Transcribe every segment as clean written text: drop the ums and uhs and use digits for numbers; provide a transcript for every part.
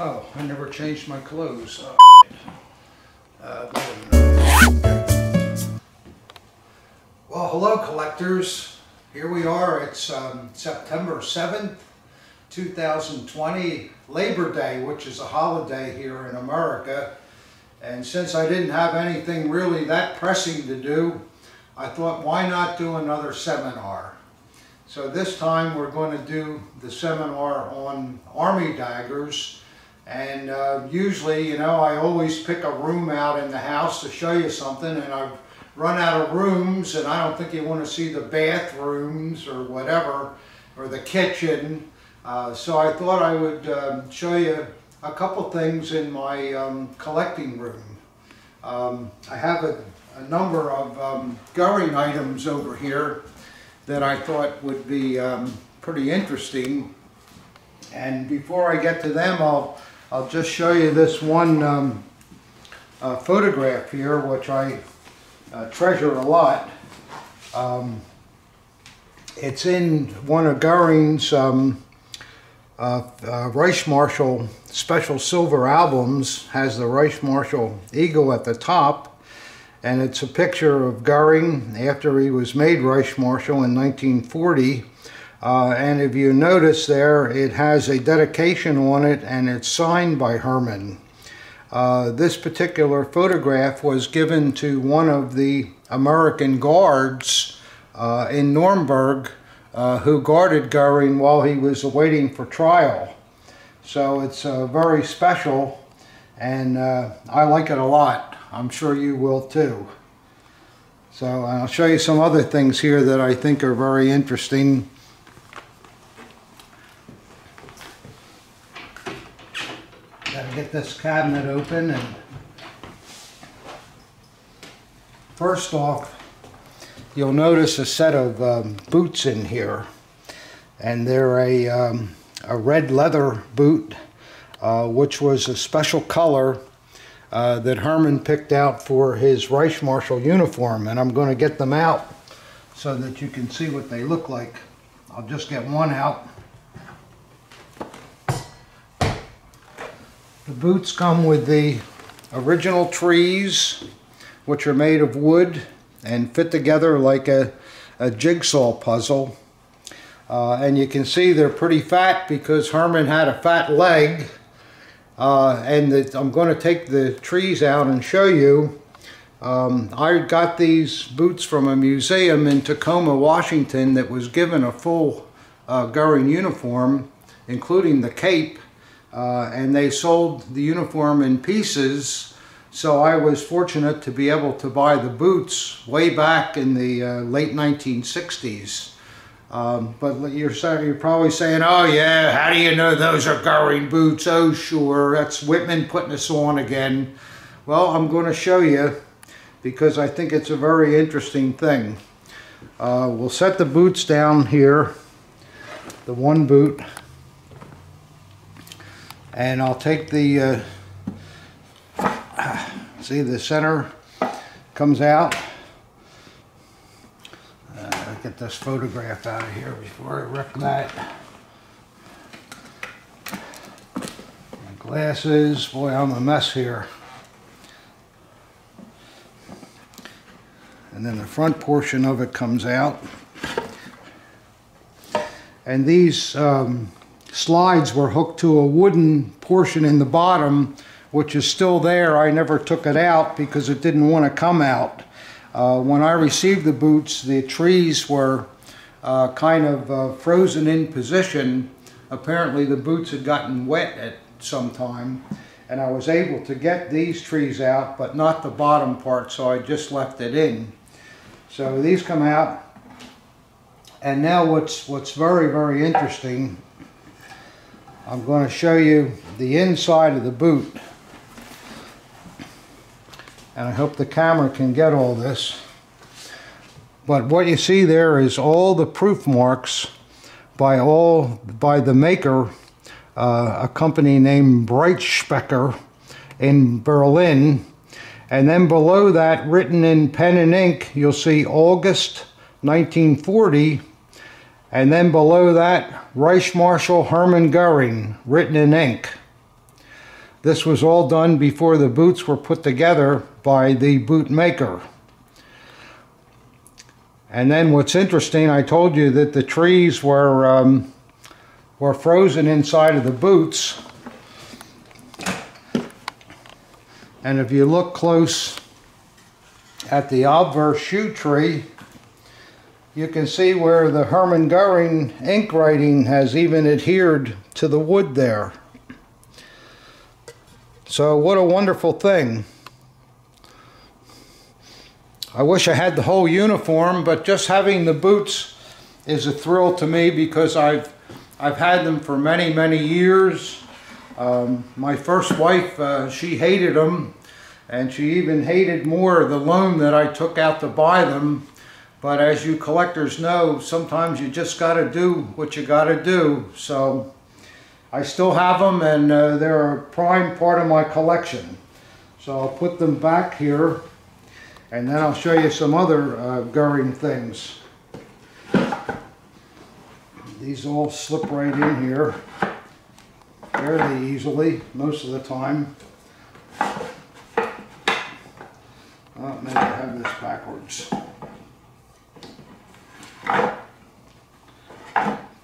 Oh, I never changed my clothes. Well, hello collectors. Here we are. It's September 7th, 2020, Labor Day, which is a holiday here in America. And since I didn't have anything really that pressing to do, I thought, why not do another seminar? So this time we're going to do the seminar on Army daggers. And usually, you know, I always pick a room out in the house to show you something, and I've run out of rooms, and I don't think you want to see the bathrooms or whatever, or the kitchen. So I thought I would show you a couple things in my collecting room. I have a number of Goering items over here that I thought would be pretty interesting. And before I get to them, I'll just show you this one photograph here, which I treasure a lot. It's in one of Goering's Reichsmarschall special silver albums. Has the Reichsmarschall eagle at the top, and it's a picture of Goering after he was made Reichsmarschall in 1940. And if you notice there, it has a dedication on it, and it's signed by Hermann. This particular photograph was given to one of the American guards in Nuremberg who guarded Goering while he was awaiting for trial. So it's very special, and I like it a lot. I'm sure you will too. So I'll show you some other things here that I think are very interesting. Gotta get this cabinet open. And first off, you'll notice a set of boots in here, and they're a red leather boot, which was a special color that Hermann picked out for his Reichsmarschall uniform, and I'm going to get them out so that you can see what they look like. I'll just get one out. The boots come with the original trees, which are made of wood and fit together like a jigsaw puzzle. And you can see they're pretty fat because Hermann had a fat leg. I'm going to take the trees out and show you. I got these boots from a museum in Tacoma, Washington that was given a full Goering uniform, including the cape. And they sold the uniform in pieces, so I was fortunate to be able to buy the boots way back in the late 1960s. But you're probably saying, oh yeah, how do you know those are Goering boots? Oh sure, that's Whitman putting us on again. Well, I'm going to show you because I think it's a very interesting thing. We'll set the boots down here, the one boot. And I'll take the, see the center comes out. I'll get this photograph out of here before I wreck that. My glasses, boy, I'm a mess here. And then the front portion of it comes out. And these slides were hooked to a wooden portion in the bottom, which is still there. I never took it out because it didn't want to come out. When I received the boots, the trees were kind of frozen in position. Apparently the boots had gotten wet at some time, and I was able to get these trees out, but not the bottom part, so I just left it in. So these come out, and now what's very, very interesting, I'm going to show you the inside of the boot, and I hope the camera can get all this. But what you see there is all the proof marks by the maker, a company named Breitspecker in Berlin. And then below that, written in pen and ink, you'll see August 1940. And then below that, Reichsmarschall Hermann Goering, written in ink. This was all done before the boots were put together by the boot maker. And then what's interesting, I told you that the trees were frozen inside of the boots. And if you look close at the Obverse shoe tree, you can see where the Hermann Goering ink writing has even adhered to the wood there. So what a wonderful thing. I wish I had the whole uniform, but just having the boots is a thrill to me because I've had them for many, many years. My first wife, she hated them, and she even hated more the loan that I took out to buy them. But as you collectors know, sometimes you just got to do what you got to do. So I still have them, and they're a prime part of my collection. So I'll put them back here, and then I'll show you some other Goering things. These all slip right in here fairly easily most of the time. Maybe I have this backwards.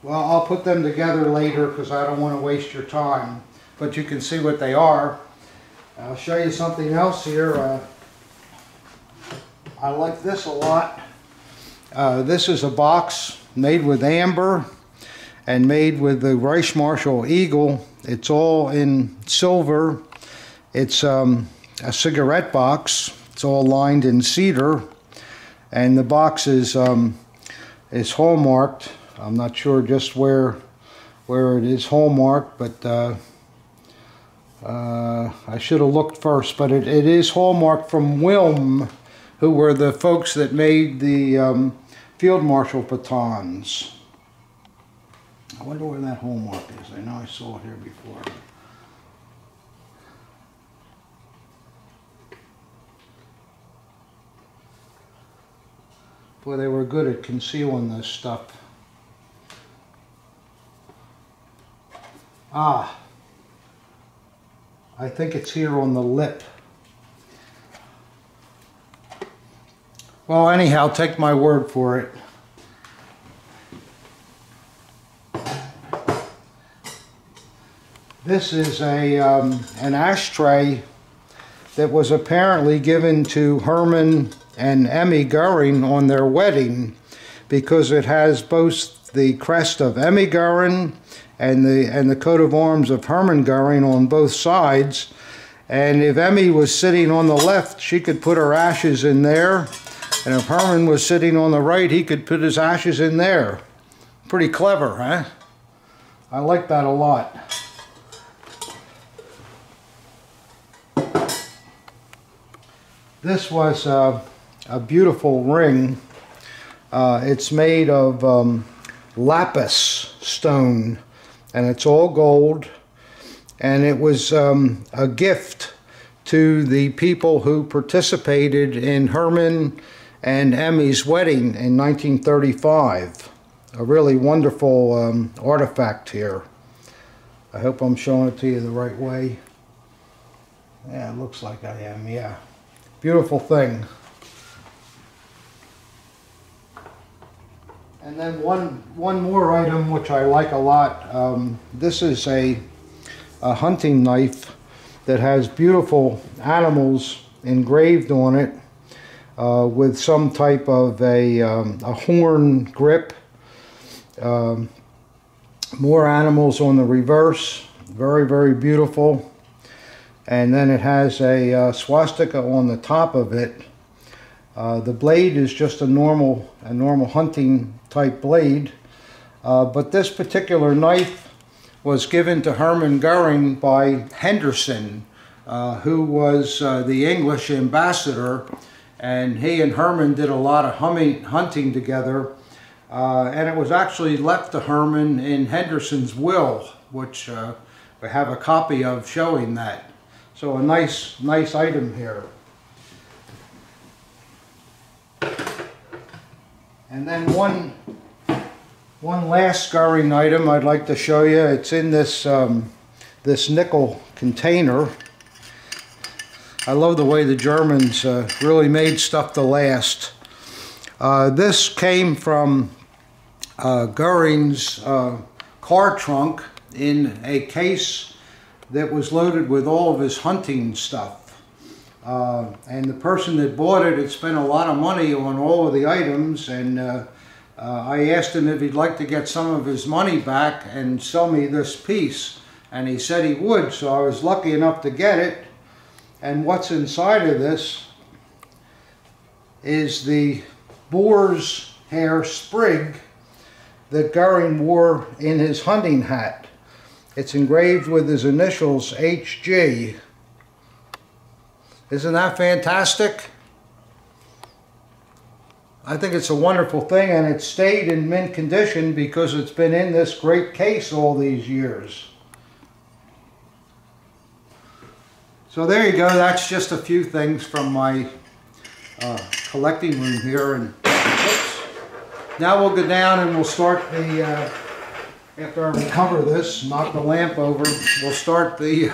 Well, I'll put them together later because I don't want to waste your time, but you can see what they are. I'll show you something else here. I like this a lot. This is a box made with amber and made with the Reichsmarschall Eagle. It's all in silver. It's a cigarette box. It's all lined in cedar, and the box is hallmarked. I'm not sure just where it is hallmarked, but I should have looked first. But it is hallmarked from Wilm, who were the folks that made the Field Marshal batons. I wonder where that hallmark is. I know I saw it here before. Boy, they were good at concealing this stuff. Ah, I think it's here on the lip. Well, anyhow, take my word for it. This is an ashtray that was apparently given to Hermann and Emmy Goering on their wedding, because it has both the crest of Emmy Goering and the coat of arms of Hermann Goering on both sides. And if Emmy was sitting on the left, she could put her ashes in there, and if Hermann was sitting on the right, he could put his ashes in there. Pretty clever, huh? I like that a lot. This was a beautiful ring. It's made of lapis stone, and it's all gold, and it was a gift to the people who participated in Hermann and Emmy's wedding in 1935. A really wonderful artifact here. I hope I'm showing it to you the right way. Yeah, it looks like I am, yeah. Beautiful thing. And then one more item which I like a lot. This is a hunting knife that has beautiful animals engraved on it with some type of a horn grip. More animals on the reverse. Very, very beautiful. And then it has a swastika on the top of it. The blade is just a normal hunting type blade, but this particular knife was given to Hermann Goering by Henderson, who was the English ambassador, and he and Hermann did a lot of hunting together, and it was actually left to Hermann in Henderson's will, which we have a copy of showing that. So a nice item here. And then one last Goering item I'd like to show you. It's in this this nickel container. I love the way the Germans really made stuff to last. This came from Goering's car trunk in a case that was loaded with all of his hunting stuff. And the person that bought it had spent a lot of money on all of the items, and I asked him if he'd like to get some of his money back and sell me this piece, and he said he would, so I was lucky enough to get it. And what's inside of this is the boar's hair sprig that Goering wore in his hunting hat. It's engraved with his initials, HG. Isn't that fantastic? I think it's a wonderful thing, and it stayed in mint condition because it's been in this great case all these years. So there you go. That's just a few things from my collecting room here. And oops. Now we'll go down and we'll start the, after I recover this, knock the lamp over, we'll start the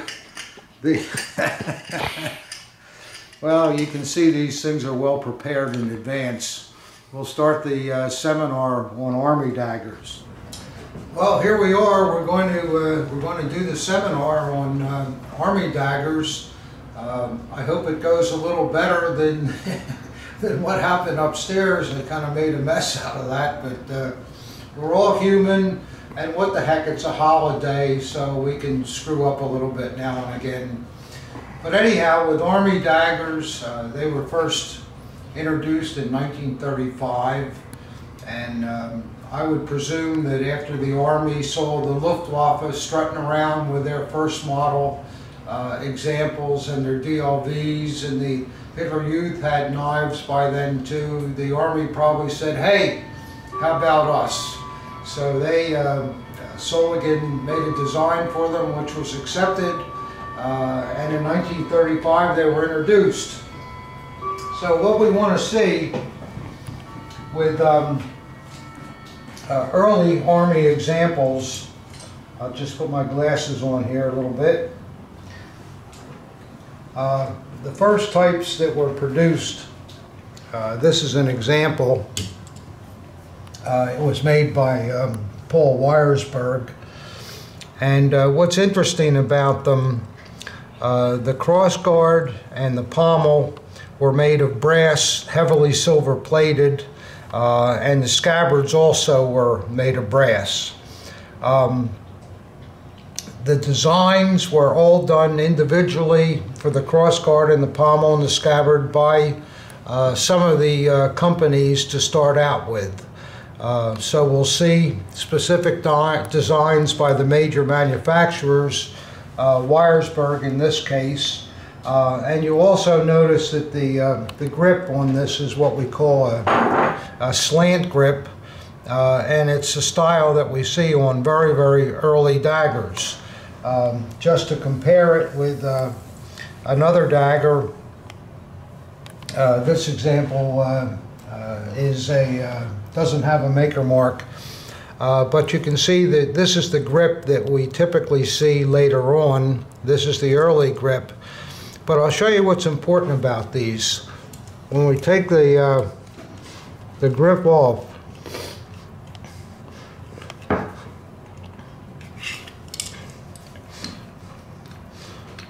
well, you can see these things are well prepared in advance. We'll start the seminar on Army daggers. Well, here we are. We're going to do the seminar on Army daggers. I hope it goes a little better than than what happened upstairs. I kind of made a mess out of that, but we're all human, and what the heck, it's a holiday, so we can screw up a little bit now and again. But anyhow, with Army daggers, they were first introduced in 1935, and I would presume that after the Army saw the Luftwaffe strutting around with their first model examples and their DLVs, and the Hitler Youth had knives by then too, the Army probably said, hey, how about us? So they, Soligen made a design for them which was accepted, and in 1935 they were introduced. So what we want to see with early Army examples, I'll just put my glasses on here a little bit. The first types that were produced, this is an example. It was made by Paul Weiersberg, and what's interesting about them, the crossguard and the pommel were made of brass, heavily silver plated, and the scabbards also were made of brass. The designs were all done individually for the crossguard and the pommel and the scabbard by some of the companies to start out with. So we'll see specific designs by the major manufacturers, Weiersberg in this case, and you'll also notice that the grip on this is what we call a slant grip, and it's a style that we see on very, very early daggers. Just to compare it with another dagger, this example doesn't have a maker mark, but you can see that this is the grip that we typically see later on. This is the early grip, but I'll show you what's important about these. When we take the grip off,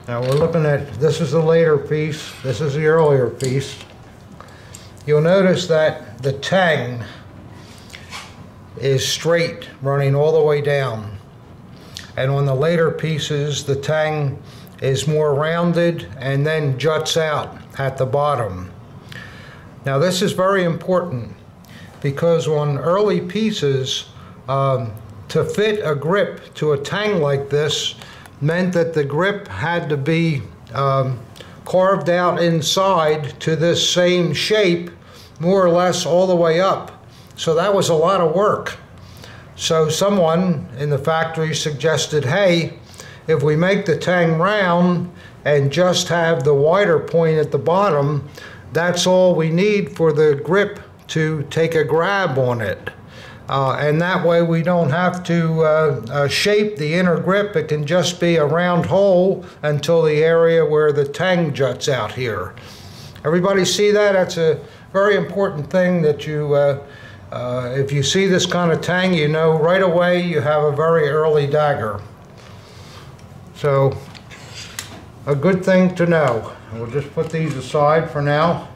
now we're looking at, this is the later piece, this is the earlier piece. You'll notice that the tang is straight, running all the way down. And on the later pieces, the tang is more rounded and then juts out at the bottom. Now this is very important because on early pieces, to fit a grip to a tang like this meant that the grip had to be carved out inside to this same shape, more or less all the way up. So that was a lot of work. So someone in the factory suggested, hey, if we make the tang round and just have the wider point at the bottom, that's all we need for the grip to take a grab on it. And that way we don't have to shape the inner grip. It can just be a round hole until the area where the tang juts out here. Everybody see that? That's a very important thing that you, if you see this kind of tang, you know right away you have a very early dagger. So, a good thing to know. We'll just put these aside for now.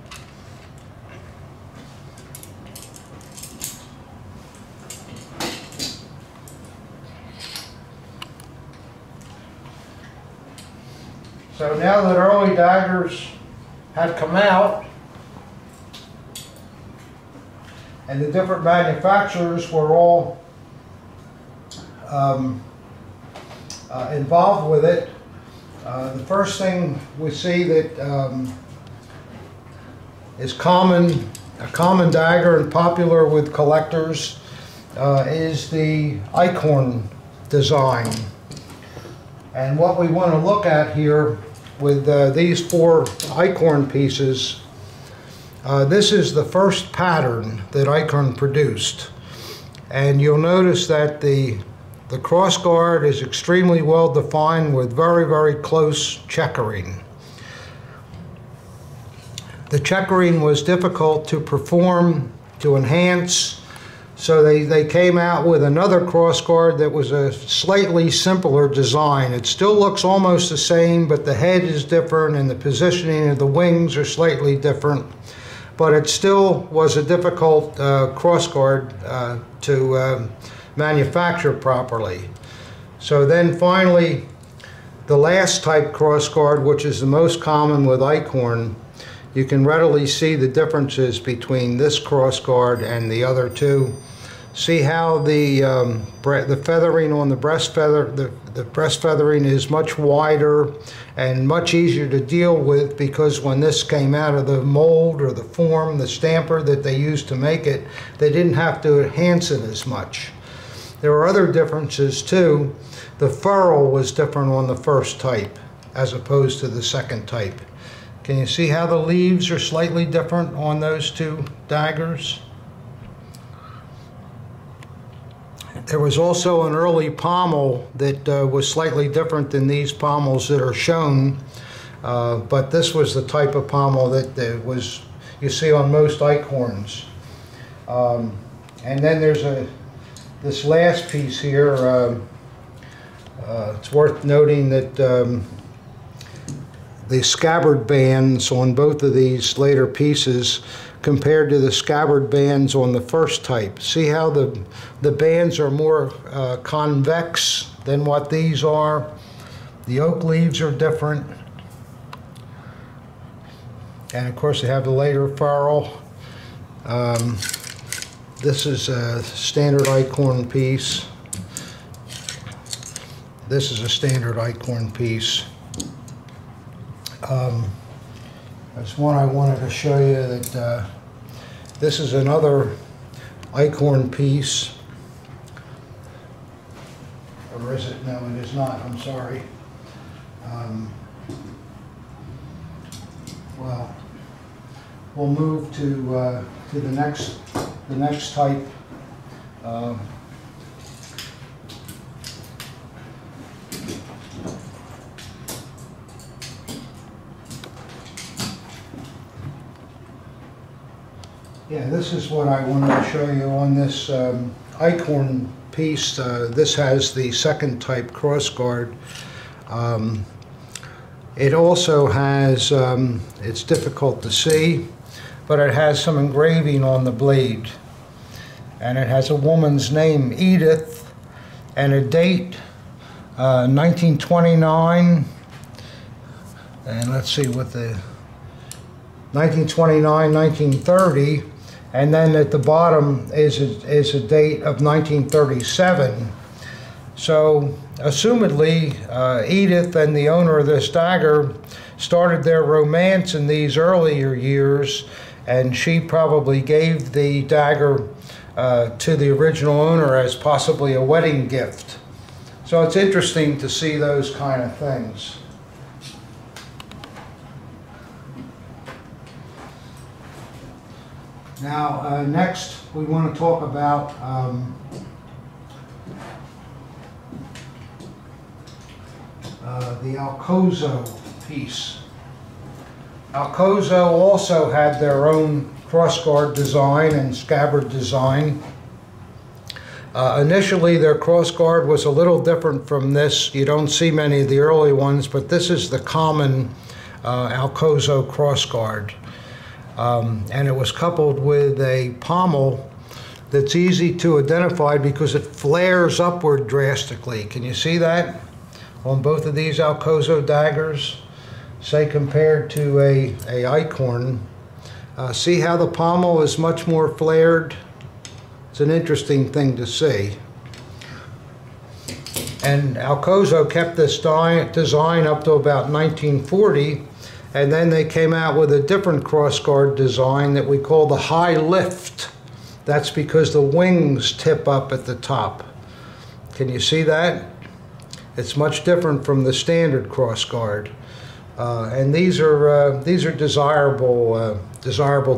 So now that early daggers had come out, and the different manufacturers were all involved with it, the first thing we see that is a common dagger and popular with collectors is the Eichhorn design. And what we want to look at here with these 4 Eichhorn pieces, this is the first pattern that Eichhorn produced. And you'll notice that the cross guard is extremely well defined with very, very close checkering. The checkering was difficult to perform, to enhance, so they came out with another cross guard that was a slightly simpler design. It still looks almost the same, but the head is different and the positioning of the wings are slightly different. But it still was a difficult cross guard to manufacture properly. So then finally, the last type cross guard, which is the most common with Eichhorn, you can readily see the differences between this cross guard and the other two. See how the feathering on the breast feather, the breast feathering is much wider and much easier to deal with, because when this came out of the mold or the form, the stamper that they used to make it, they didn't have to enhance it as much. There are other differences too. The ferrule was different on the first type as opposed to the second type. Can you see how the leaves are slightly different on those 2 daggers? There was also an early pommel that was slightly different than these pommels that are shown, but this was the type of pommel that was you see on most Eichhorns. And then there's this last piece here. It's worth noting that the scabbard bands on both of these later pieces compared to the scabbard bands on the first type. See how the bands are more convex than what these are. The oak leaves are different. And of course they have the later ferrule. This is a standard Eichhorn piece. This is a standard Eichhorn piece. There's one I wanted to show you that this is another Eichhorn piece. Or is it? No, it is not. I'm sorry. Well, we'll move to the next type. Yeah, this is what I wanted to show you on this Eichhorn piece. This has the second type cross guard. It also has, it's difficult to see, but it has some engraving on the blade. And it has a woman's name, Edith, and a date, 1929. And let's see what the 1929, 1930. And then at the bottom is a date of 1937. So, assumedly, Edith and the owner of this dagger started their romance in these earlier years, and she probably gave the dagger to the original owner as possibly a wedding gift. So it's interesting to see those kind of things. Now, next we want to talk about the Alcozo piece. Alcozo also had their own crossguard design and scabbard design. Initially, their crossguard was a little different from this. You don't see many of the early ones, but this is the common Alcozo crossguard. And it was coupled with a pommel that's easy to identify because it flares upward drastically. Can you see that on both of these Alcozo daggers? Say compared to a Eichhorn. See how the pommel is much more flared? It's an interesting thing to see. And Alcozo kept this design up to about 1940, and then they came out with a different crossguard design that we call the high lift. That's because the wings tip up at the top. Can you see that? It's much different from the standard crossguard. And these are desirable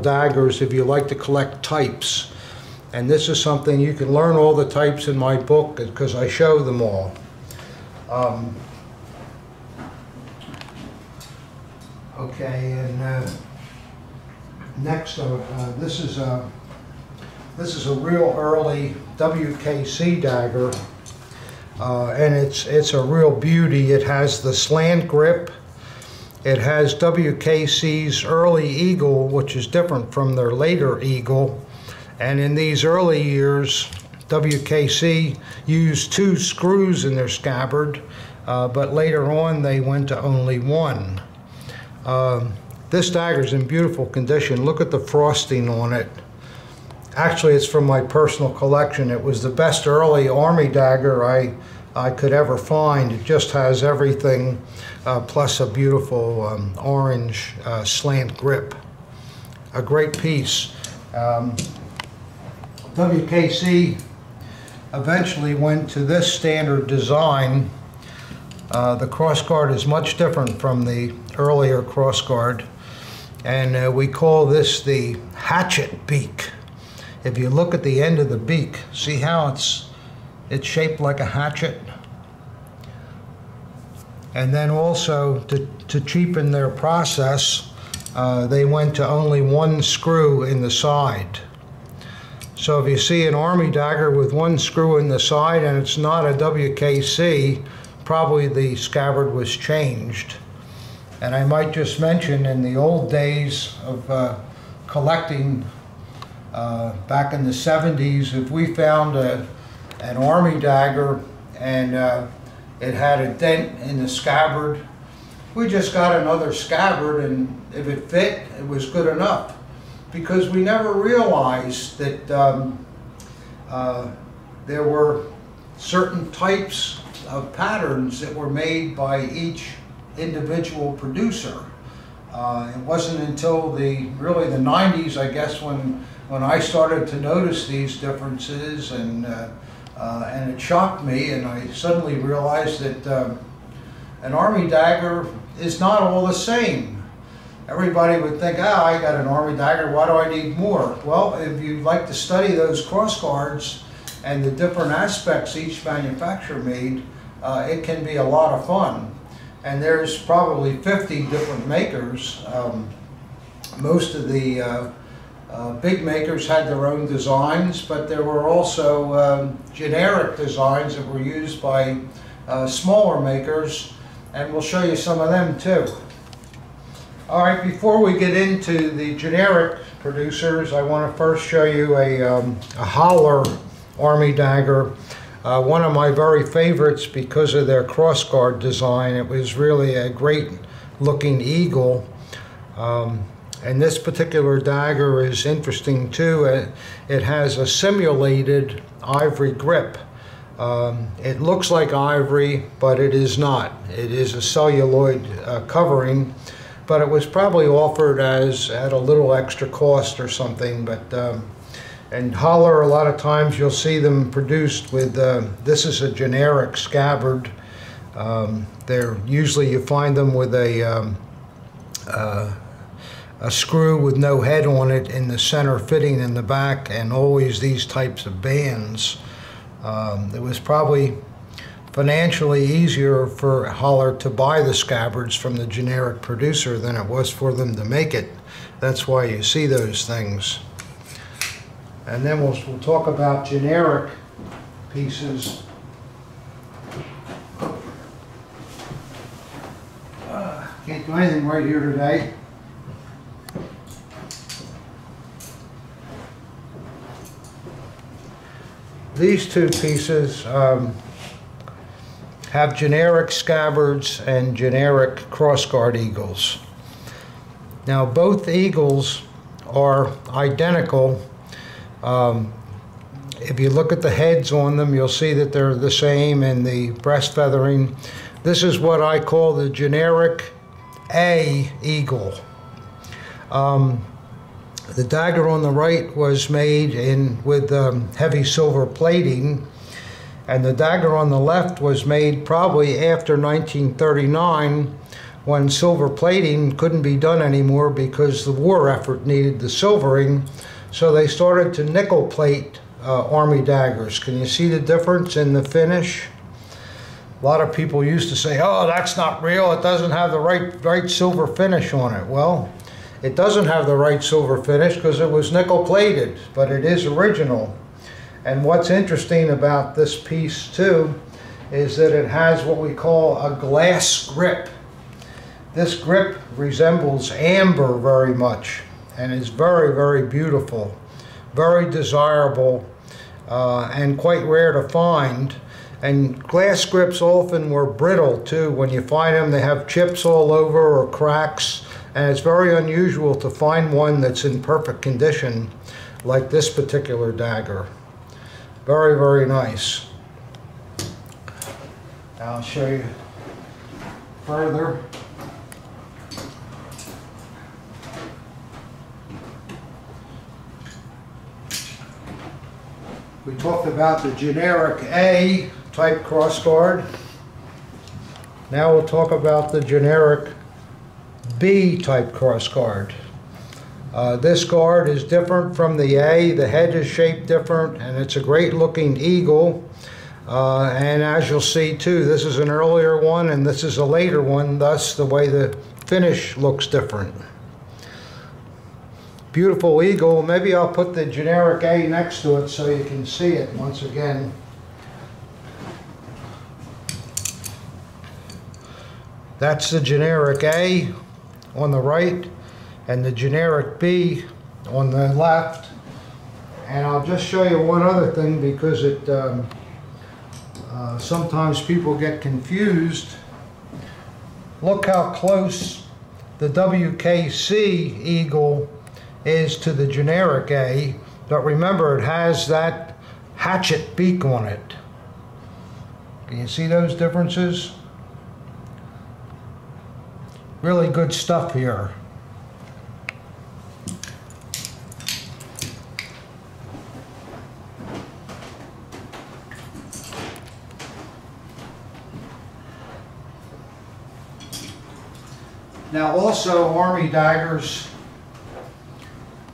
daggers if you like to collect types. And this is something you can learn all the types in my book because I show them all. Okay, and next, this is a real early WKC dagger, and it's a real beauty. It has the slant grip. It has WKC's early eagle, which is different from their later eagle. And in these early years, WKC used 2 screws in their scabbard, but later on they went to only 1. This dagger's in beautiful condition. Look at the frosting on it. Actually, it's from my personal collection. It was the best early Army dagger I could ever find. It just has everything, plus a beautiful orange slant grip. A great piece. WKC eventually went to this standard design. The crossguard is much different from the earlier crossguard, and we call this the hatchet beak. If you look at the end of the beak, see how it's shaped like a hatchet? And then also to cheapen their process, they went to only 1 screw in the side. So if you see an Army dagger with 1 screw in the side and it's not a WKC, probably the scabbard was changed. And I might just mention, in the old days of collecting back in the 70s, if we found an Army dagger and it had a dent in the scabbard, we just got another scabbard, and if it fit, it was good enough. Because we never realized that there were certain types of patterns that were made by each individual producer. It wasn't until really the 90s, I guess, when I started to notice these differences, and it shocked me, and I suddenly realized that an Army dagger is not all the same. Everybody would think, I got an Army dagger, why do I need more? Well, if you like to study those crossguards and the different aspects each manufacturer made, it can be a lot of fun. And there's probably 50 different makers. Most of the big makers had their own designs, but there were also generic designs that were used by smaller makers, and we'll show you some of them too. All right, before we get into the generic producers, I want to first show you a Holler Army dagger. One of my very favorites because of their crossguard design. It was really a great looking eagle. And this particular dagger is interesting too. It has a simulated ivory grip. It looks like ivory, but it is not. It is a celluloid covering, but it was probably offered at a little extra cost or something. But and Holler, a lot of times you'll see them produced with, this is a generic scabbard. They're usually, you find them with a a screw with no head on it in the center fitting in the back, and always these types of bands. It was probably financially easier for Holler to buy the scabbards from the generic producer than it was for them to make it. That's why you see those things. And then we'll talk about generic pieces. Can't do anything right here today. These two pieces have generic scabbards and generic crossguard eagles. Now both eagles are identical. If you look at the heads on them, you'll see that they're the same in the breast feathering. This is what I call the generic A eagle. The dagger on the right was made with heavy silver plating, and the dagger on the left was made probably after 1939, when silver plating couldn't be done anymore because the war effort needed the silvering. So they started to nickel plate Army daggers. Can you see the difference in the finish? A lot of people used to say, oh, that's not real, it doesn't have the right silver finish on it. Well, it doesn't have the right silver finish because it was nickel plated, but it is original. And what's interesting about this piece too is that it has what we call a glass grip. This grip resembles amber very much and is very, very beautiful, very desirable, and quite rare to find. And glass grips often were brittle too. When you find them, they have chips all over or cracks, and it's very unusual to find one that's in perfect condition like this particular dagger. Very, very nice. I'll show you further. We talked about the generic A type crossguard. Now we'll talk about the generic B type crossguard. This guard is different from the A. The head is shaped different, and it's a great looking eagle. And as you'll see too, this is an earlier one and this is a later one, thus the way the finish looks different. Beautiful eagle. Maybe I'll put the generic A next to it so you can see it once again. That's the generic A on the right and the generic B on the left. And I'll just show you one other thing because it sometimes people get confused. Look how close the WKC eagle is to the generic A, but remember it has that hatchet beak on it. Can you see those differences? Really good stuff here. Now also Army daggers,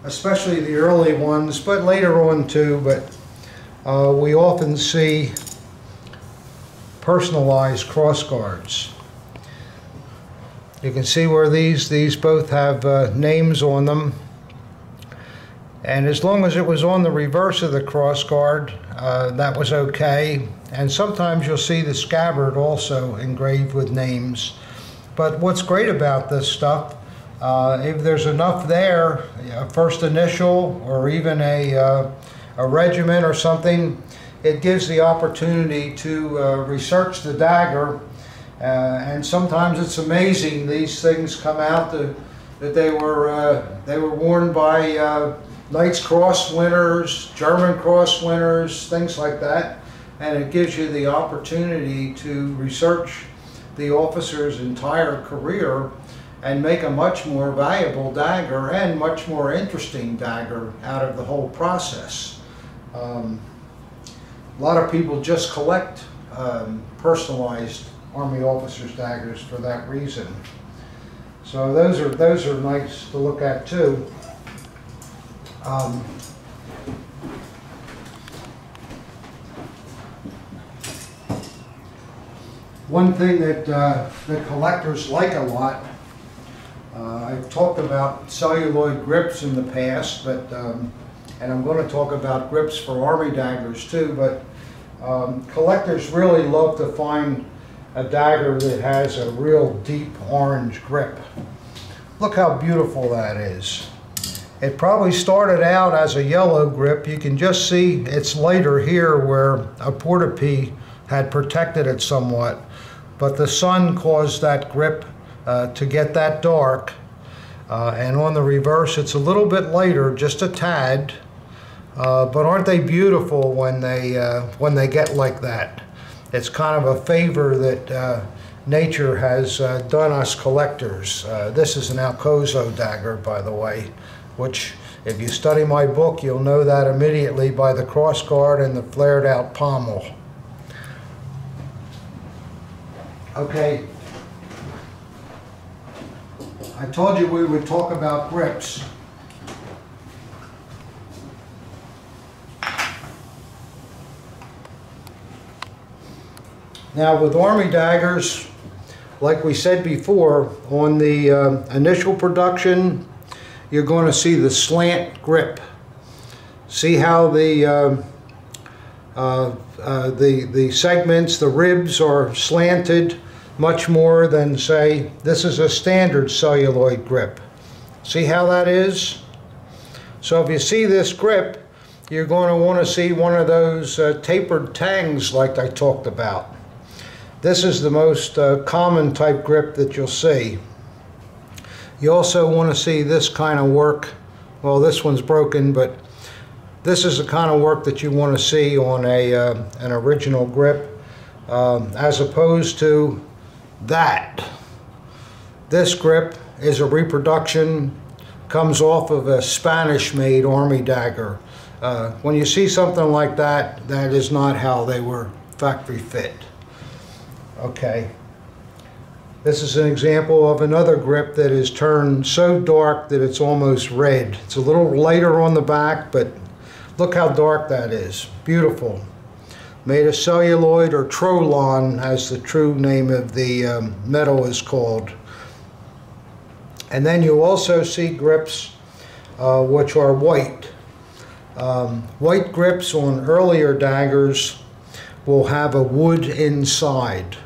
especially the early ones, but later on too, but we often see personalized crossguards. You can see where these both have names on them. And as long as it was on the reverse of the crossguard, that was okay. And sometimes you'll see the scabbard also engraved with names. But what's great about this stuff, if there's enough there, a first initial or even a regiment or something, it gives the opportunity to research the dagger. And sometimes it's amazing, these things come out that they were worn by Knight's Cross winners, German Cross winners, things like that. And it gives you the opportunity to research the officer's entire career and make a much more valuable dagger and much more interesting dagger out of the whole process. A lot of people just collect personalized Army officers' daggers for that reason. So those are nice to look at too. One thing that that collectors like a lot, I've talked about celluloid grips in the past, but and I'm going to talk about grips for Army daggers too, but collectors really love to find a dagger that has a real deep orange grip. Look how beautiful that is. It probably started out as a yellow grip. You can just see it's lighter here where a Porta-P had protected it somewhat, but the sun caused that grip to get that dark. And on the reverse it's a little bit lighter, just a tad, but aren't they beautiful when they get like that? It's kind of a favor that nature has done us collectors. This is an Alcozo dagger, by the way, which if you study my book you'll know that immediately by the crossguard and the flared out pommel. Okay, I told you we would talk about grips. Now with Army daggers, like we said before, on the initial production, you're going to see the slant grip. See how the segments, the ribs are slanted much more than, say, this is a standard celluloid grip. See how that is? So if you see this grip, you're going to want to see one of those tapered tangs like I talked about. This is the most common type grip that you'll see. You also want to see this kind of work. Well, this one's broken, but this is the kind of work that you want to see on an original grip, as opposed to that. This grip is a reproduction, comes off of a Spanish-made Army dagger. When you see something like that, that is not how they were factory fit. Okay, this is an example of another grip that is turned so dark that it's almost red. It's a little lighter on the back, but look how dark that is. Beautiful. Made of celluloid, or Trolon as the true name of the metal is called. And then you also see grips which are white. White grips on earlier daggers will have a wood inside,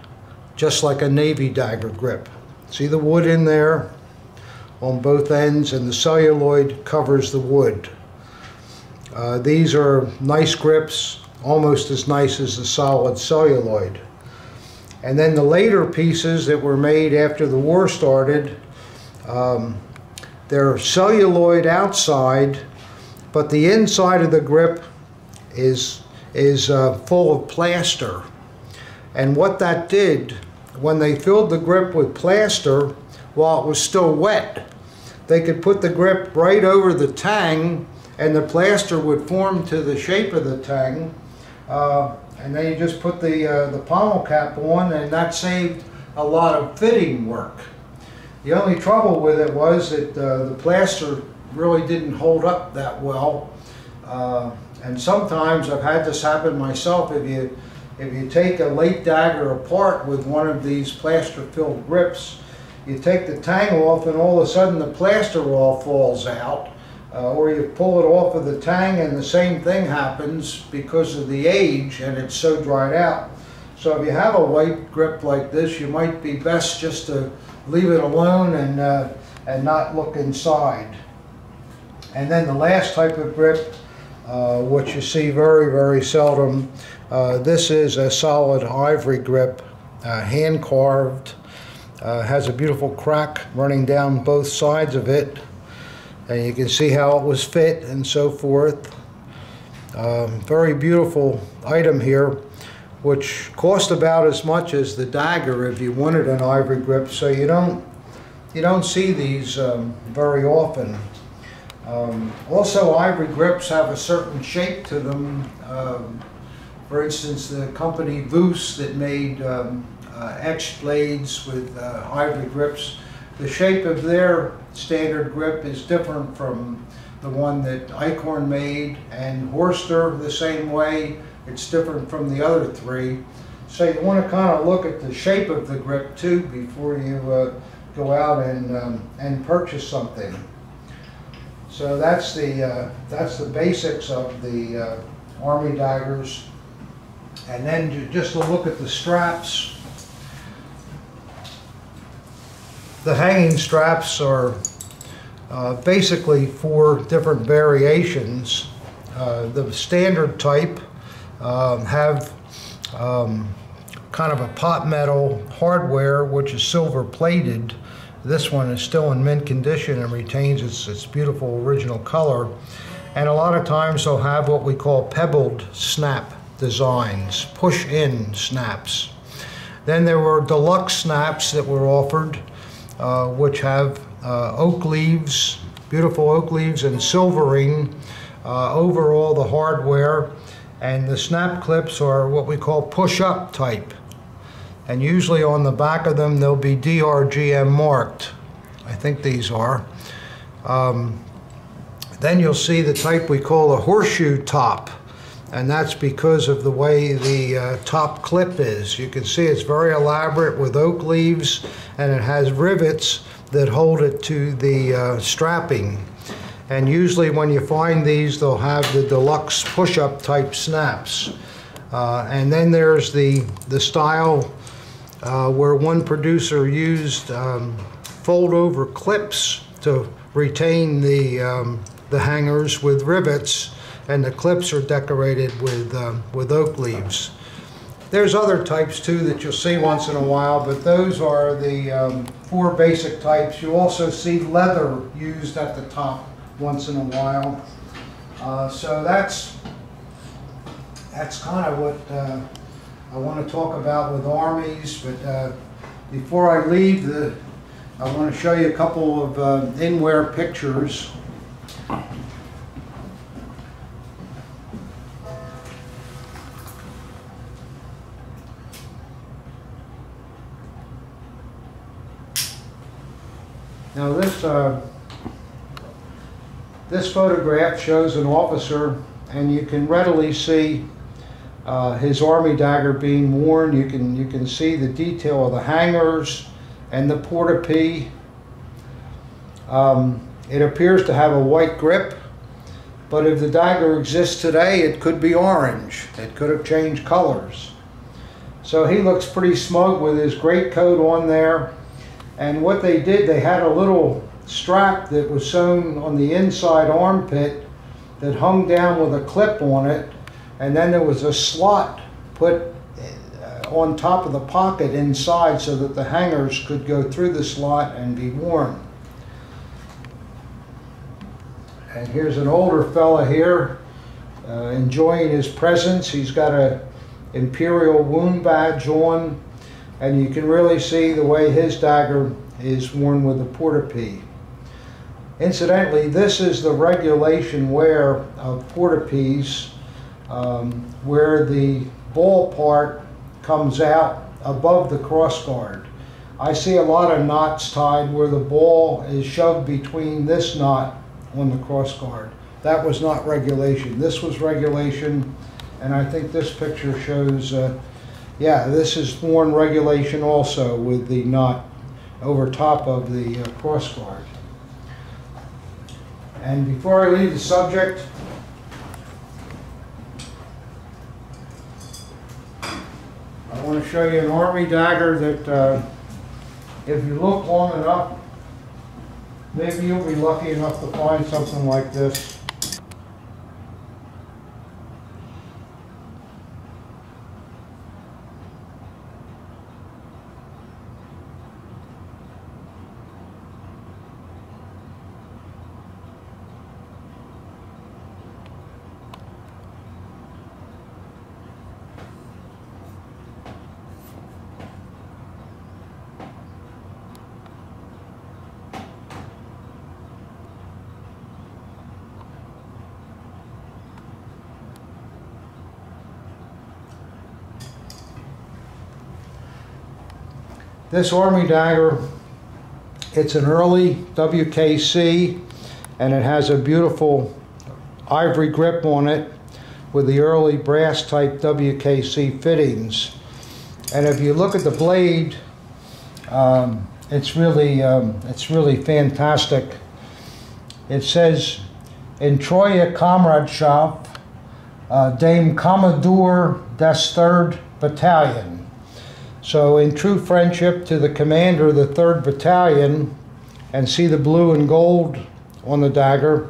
just like a Navy dagger grip. See the wood in there on both ends, and the celluloid covers the wood. These are nice grips, almost as nice as the solid celluloid. And then the later pieces that were made after the war started, they're celluloid outside, but the inside of the grip is full of plaster. And what that did, when they filled the grip with plaster while it was still wet, they could put the grip right over the tang, and the plaster would form to the shape of the tang, and then you just put the pommel cap on, and that saved a lot of fitting work. The only trouble with it was that the plaster really didn't hold up that well, and sometimes I've had this happen myself. If you take a late dagger apart with one of these plaster-filled grips, you take the tang off and all of a sudden the plaster all falls out, or you pull it off of the tang and the same thing happens because of the age and it's so dried out. So if you have a white grip like this, you might be best just to leave it alone and not look inside. And then the last type of grip, which you see very, very seldom, this is a solid ivory grip, hand carved, has a beautiful crack running down both sides of it, and you can see how it was fit and so forth. Very beautiful item here, which cost about as much as the dagger if you wanted an ivory grip, so you don't see these very often. Also, ivory grips have a certain shape to them. For instance, the company Voos that made etched blades with ivory grips, The shape of their standard grip is different from the one that Eichhorn made, and Horster the same way. It's different from the other three. So you want to kind of look at the shape of the grip too before you go out and purchase something. So that's the basics of the Army daggers. And then just to look at the straps. The hanging straps are basically 4 different variations. The standard type have kind of a pot metal hardware, which is silver plated. This one is still in mint condition and retains its beautiful original color. And a lot of times they'll have what we call pebbled snap designs, push-in snaps. Then there were deluxe snaps that were offered, which have oak leaves, beautiful oak leaves and silvering over all the hardware. And the snap clips are what we call push-up type. And usually on the back of them they'll be DRGM marked. I think these are. Then you'll see the type we call a horseshoe top. And that's because of the way the top clip is. You can see it's very elaborate with oak leaves, and it has rivets that hold it to the strapping. And usually when you find these, they'll have the deluxe push-up type snaps. And then there's the style where one producer used fold-over clips to retain the hangers with rivets, and the clips are decorated with oak leaves. There's other types too that you'll see once in a while, but those are the 4 basic types. You also see leather used at the top once in a while. So that's kind of what I want to talk about with armies. But before I leave, I want to show you a couple of inwear pictures. Now this photograph shows an officer, and you can readily see his Army dagger being worn. You can see the detail of the hangers and the portopee. It appears to have a white grip, but if the dagger exists today, it could be orange. It could have changed colors. So he looks pretty smug with his greatcoat on there. And what they did, they had a little strap that was sewn on the inside armpit that hung down with a clip on it, and then there was a slot put on top of the pocket inside so that the hangers could go through the slot and be worn. And here's an older fella here enjoying his presence. He's got a Imperial wound badge on, and you can really see the way his dagger is worn with the portopee. Incidentally, this is the regulation wear of portopees, where the ball part comes out above the crossguard. I see a lot of knots tied where the ball is shoved between this knot on the crossguard. That was not regulation. This was regulation, and I think this picture shows, yeah, this is worn regulation also with the knot over top of the crossguard. And before I leave the subject, I want to show you an Army dagger that if you look long enough, maybe you'll be lucky enough to find something like this. This Army dagger It's an early WKC, and it has a beautiful ivory grip on it with the early brass type WKC fittings. And if you look at the blade, it's really fantastic. It says, "In Treue Kameradschaft, dem Kommandeur des 3rd Battalion." So in true friendship to the commander of the 3rd Battalion, and see the blue and gold on the dagger.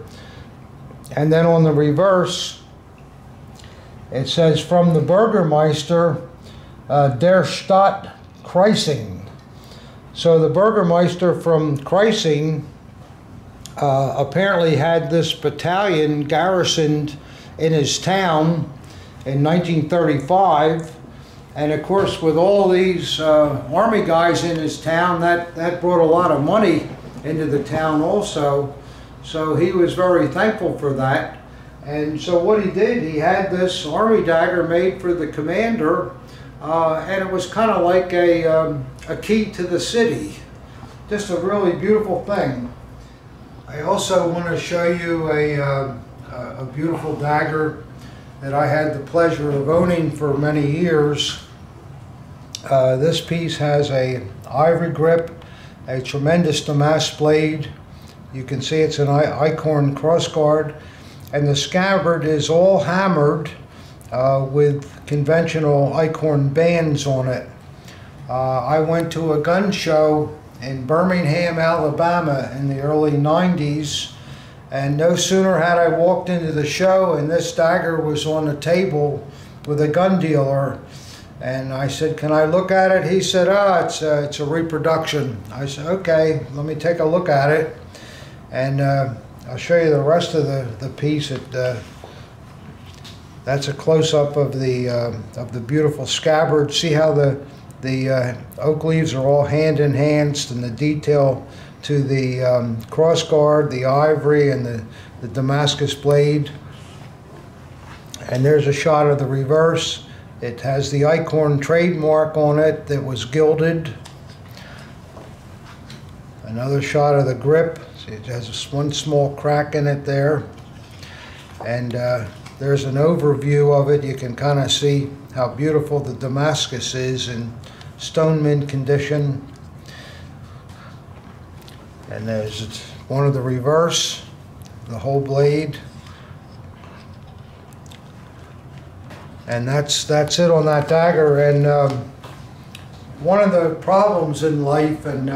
And then on the reverse, it says, "From the Burgermeister der Stadt Kreising." So the Burgermeister from Kreising apparently had this battalion garrisoned in his town in 1935. And of course, with all these army guys in his town, that brought a lot of money into the town also. So he was very thankful for that. And so what he did, he had this army dagger made for the commander, and it was kind of like a key to the city. Just a really beautiful thing. I also want to show you a beautiful dagger that I had the pleasure of owning for many years. This piece has an ivory grip, a tremendous damask blade. You can see it's an Eichhorn crossguard, and the scabbard is all hammered with conventional Eichhorn bands on it. I went to a gun show in Birmingham, Alabama in the early 90s, and no sooner had I walked into the show and this dagger was on the table with a gun dealer, and I said, "Can I look at it?" He said, it's a reproduction." I said, "Okay, let me take a look at it." And I'll show you the rest of the piece. That's a close-up of the beautiful scabbard. See how the oak leaves are all hand-enhanced, and the detail to the crossguard, the ivory, and the Damascus blade. And there's a shot of the reverse. It has the Eichhorn trademark on it that was gilded. Another shot of the grip. See, it has one small crack in it there. And there's an overview of it. You can kind of see how beautiful the Damascus is in stone mint condition. And there's one of the reverse, the whole blade. And that's it on that dagger. And one of the problems in life, and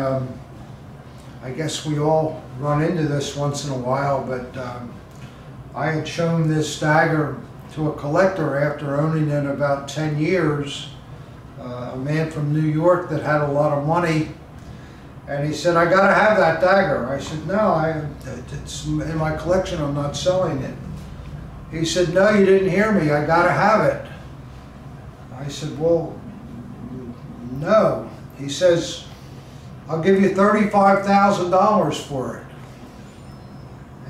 I guess we all run into this once in a while, but I had shown this dagger to a collector after owning it about 10 years, a man from New York that had a lot of money, and he said, "I gotta have that dagger." I said, "No, it's in my collection, I'm not selling it." He said, "No, you didn't hear me, I gotta have it." I said, "Well, no." He says, "I'll give you $35,000 for it."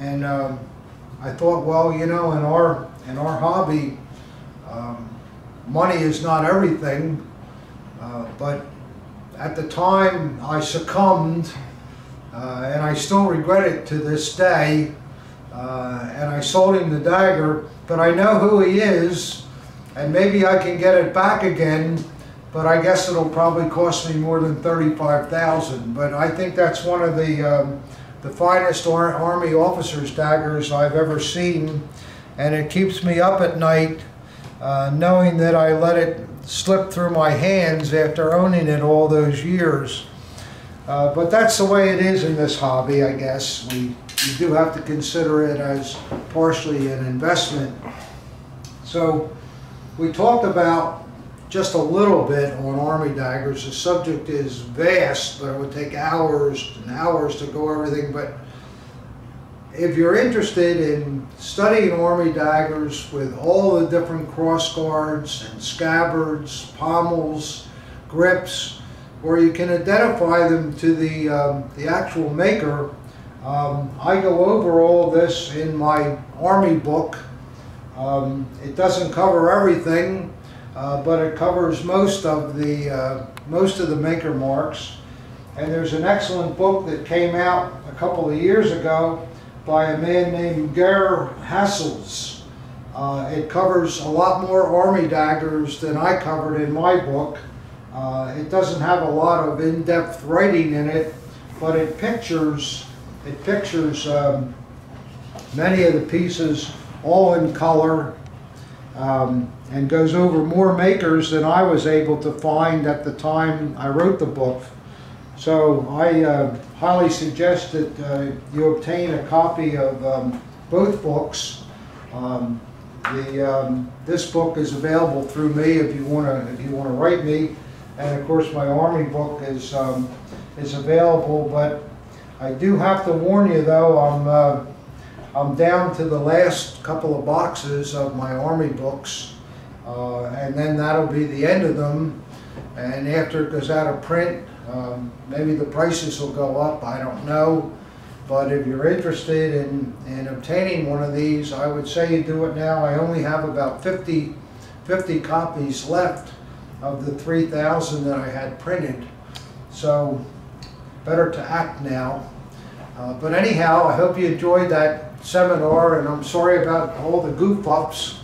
And I thought, well, you know, in our hobby, money is not everything, but at the time I succumbed, and I still regret it to this day, and I sold him the dagger, but I know who he is, and maybe I can get it back again, but I guess it'll probably cost me more than $35,000. But I think that's one of the finest Army officers' daggers I've ever seen, and it keeps me up at night knowing that I let it slip through my hands after owning it all those years. But that's the way it is in this hobby, I guess. You do have to consider it as partially an investment. So we talked about just a little bit on Army daggers. The subject is vast, but it would take hours and hours to go everything. But if you're interested in studying Army daggers with all the different cross guards and scabbards, pommels, grips, or you can identify them to the actual maker, I go over all this in my Army book. It doesn't cover everything, but it covers most of the maker marks. And there's an excellent book that came out a couple of years ago by a man named Ger Hassels. It covers a lot more Army daggers than I covered in my book. It doesn't have a lot of in-depth writing in it, but it pictures many of the pieces all in color, and goes over more makers than I was able to find at the time I wrote the book. So I highly suggest that you obtain a copy of both books. This book is available through me if you want to write me, and of course my Army book is available. But I do have to warn you though, I'm down to the last couple of boxes of my Army books, and then that'll be the end of them. And after it goes out of print, maybe the prices will go up, I don't know. But if you're interested in obtaining one of these, I would say you do it now. I only have about 50 copies left of the 3,000 that I had printed. So better to act now. But anyhow, I hope you enjoyed that seminar, and I'm sorry about all the goof-ups.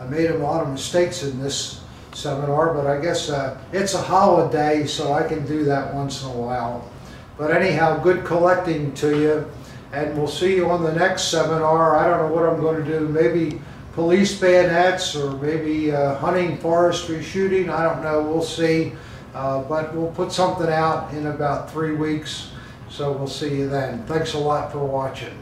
I made a lot of mistakes in this seminar, but I guess it's a holiday, so I can do that once in a while. But anyhow, good collecting to you, and we'll see you on the next seminar. I don't know what I'm going to do, maybe police bayonets, or maybe hunting, forestry, shooting, I don't know, we'll see. But we'll put something out in about 3 weeks, so we'll see you then. Thanks a lot for watching.